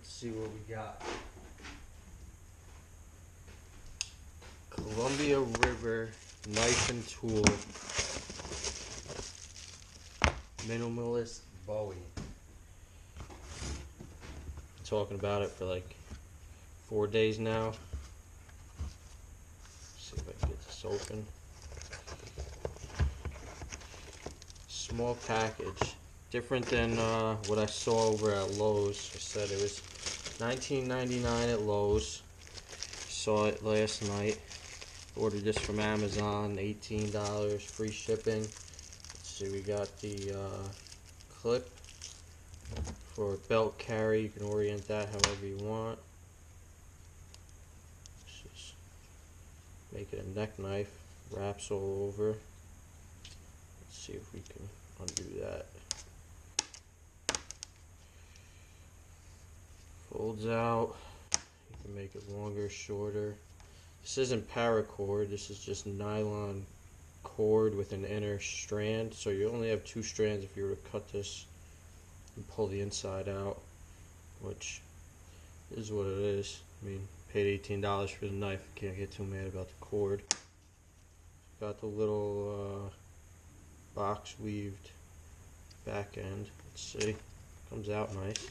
Let's see what we got. Columbia River Knife and Tool Minimalist Bowie. Talking about it for like 4 days now. See if I can get this open. Small package, different than what I saw over at Lowe's. I said it was $19.99 at Lowe's. Saw it last night. Ordered this from Amazon, $18, free shipping. Let's see, we got the clip for belt carry. You can orient that however you want. Let's just make it a neck knife, wraps all over. Let's see if we can undo that. Folds out. You can make it longer, shorter. This isn't paracord, this is just nylon cord with an inner strand. So you only have 2 strands if you were to cut this and pull the inside out, which is what it is. I mean, paid $18 for the knife. Can't get too mad about the cord. Got the little box weaved back end. Let's see. Comes out nice.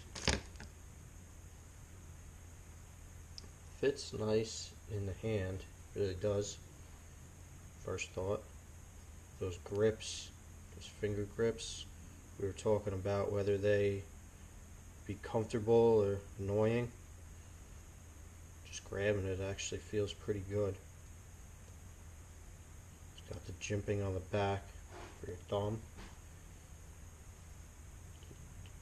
Fits nice in the hand, really does. First thought. Those grips, those finger grips, we were talking about whether they be comfortable or annoying. Just grabbing it actually feels pretty good. It's got the jimping on the back for your thumb.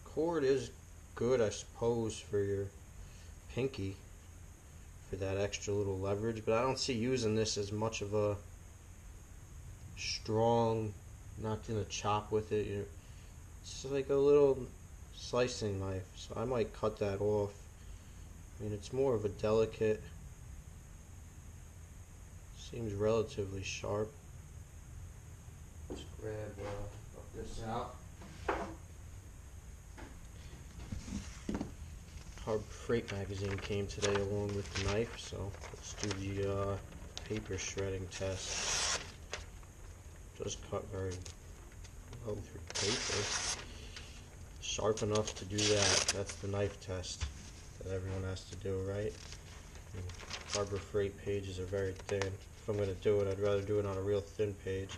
Cord is good, I suppose, for your pinky, for that extra little leverage, but I don't see using this as much of a strong, not gonna chop with it. It's like a little slicing knife, so I might cut that off. I mean, it's more of a delicate, seems relatively sharp. Let's grab this out. Harbor Freight magazine came today along with the knife, so let's do the paper shredding test. Just cut very low through paper. Sharp enough to do that. That's the knife test that everyone has to do, right? And Harbor Freight pages are very thin. If I'm going to do it, I'd rather do it on a real thin page.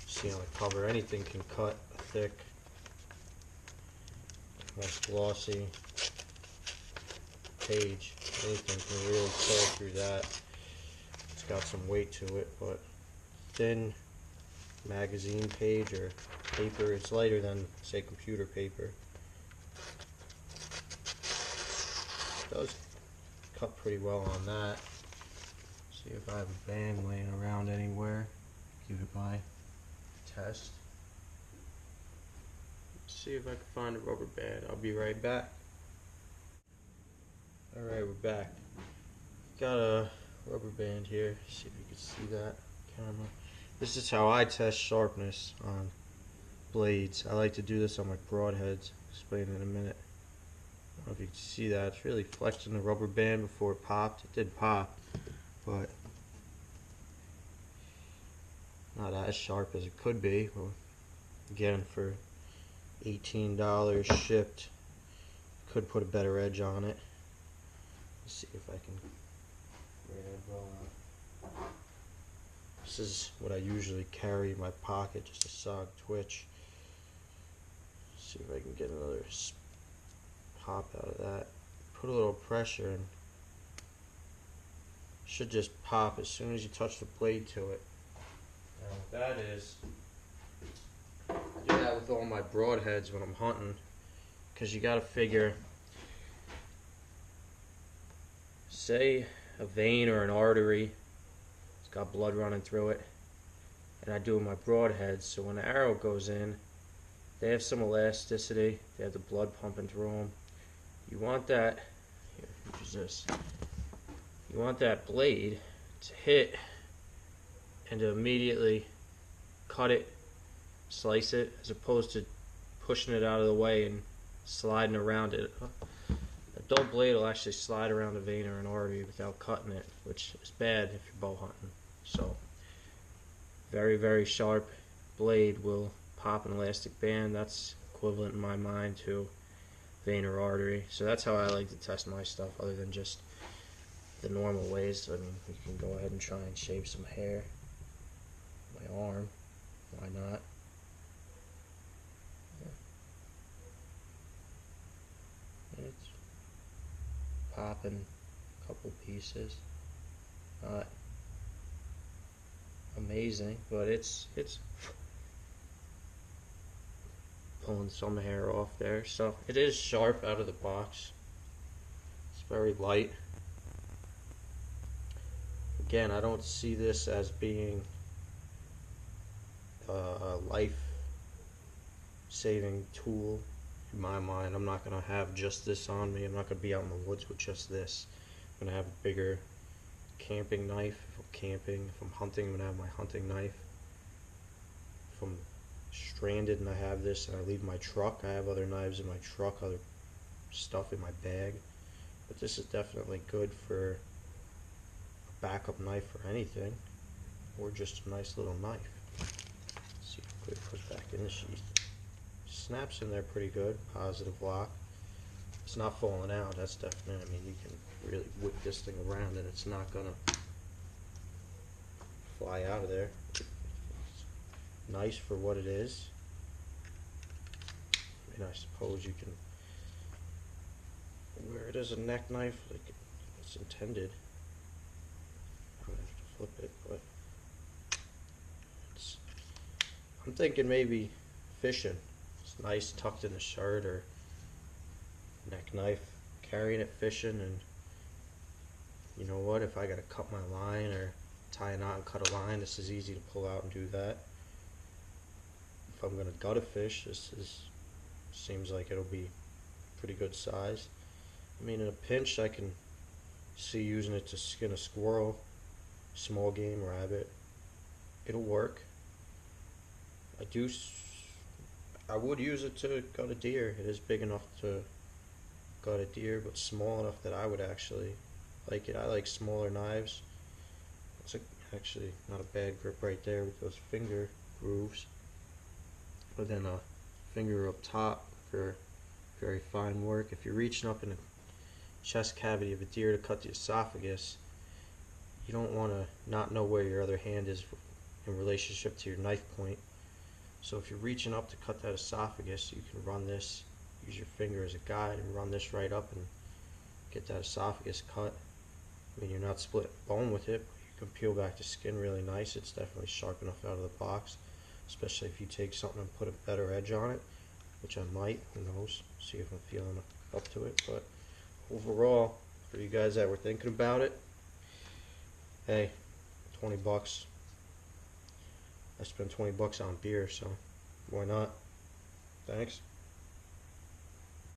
See on the cover, anything can cut a thick, nice glossy page. Anything can really tear through that. It's got some weight to it, but thin magazine page or paper, it's lighter than, say, computer paper. It does cut pretty well on that. See if I have a band laying around anywhere. Give it my test. See if I can find a rubber band. I'll be right back. Alright, we're back. Got a rubber band here. See if you can see that camera. This is how I test sharpness on blades. I like to do this on my broadheads. Explain in a minute. I don't know if you can see that. It's really flexing the rubber band before it popped. It did pop, but not as sharp as it could be. Well, again, for $18 shipped, could put a better edge on it. Let's see if I can grab. This is what I usually carry in my pocket, just a SOG twitch. See if I can get another pop out of that. Put a little pressure and should just pop as soon as you touch the blade to it. Now what that is, I do that with all my broadheads when I'm hunting, because you gotta figure, say a vein or an artery, it's got blood running through it, and I do with my broadheads, so when the arrow goes in, they have some elasticity, they have the blood pumping through them. You want that, here, use this, you want that blade to hit and to immediately cut it, slice it, as opposed to pushing it out of the way and sliding around it. dull blade will actually slide around a vein or an artery without cutting it, which is bad if you're bow hunting. So very, very sharp blade will pop an elastic band. That's equivalent in my mind to vein or artery. So that's how I like to test my stuff, other than just the normal ways. I mean, you can go ahead and try and shave some hair. My arm, why not? It's popping a couple pieces. Not amazing, but it's pulling some hair off there. So it is sharp out of the box. It's very light. Again, I don't see this as being a life-saving tool in my mind. I'm not going to have just this on me. I'm not going to be out in the woods with just this. I'm going to have a bigger camping knife. If I'm camping, if I'm hunting, I'm going to have my hunting knife. If I'm stranded and I have this and I leave my truck, I have other knives in my truck, other stuff in my bag. But this is definitely good for a backup knife for anything, or just a nice little knife. Let's see if it goes back in the sheath. Snaps in there pretty good, positive lock. It's not falling out, that's definite. I mean, you can really whip this thing around and it's not gonna fly out of there. It's nice for what it is. I mean, I suppose you can wear it as a neck knife like it's intended. I'm gonna have to flip it, but I'm thinking maybe fishing. It's nice tucked in the shirt, or neck knife, carrying it fishing. And you know what, if I gotta cut my line or tie a knot and cut a line, this is easy to pull out and do that. If I'm gonna gut a fish, seems like it'll be pretty good size. I mean, in a pinch, I can see using it to skin a squirrel, small game, rabbit. It'll work. I would use it to gut a deer. It is big enough to gut a deer, but small enough that I would actually like it. I like smaller knives. It's actually not a bad grip right there with those finger grooves. But then a finger up top for very fine work. If you're reaching up in the chest cavity of a deer to cut the esophagus, you don't want to not know where your other hand is in relationship to your knife point. So if you're reaching up to cut that esophagus, you can run this, use your finger as a guide and run this right up and get that esophagus cut. I mean, you're not splitting bone with it, but you can peel back the skin really nice. It's definitely sharp enough out of the box, especially if you take something and put a better edge on it, which I might, who knows, see if I'm feeling up to it. But overall, for you guys that were thinking about it, hey, 20 bucks. I spent 20 bucks on beer, so why not? Thanks.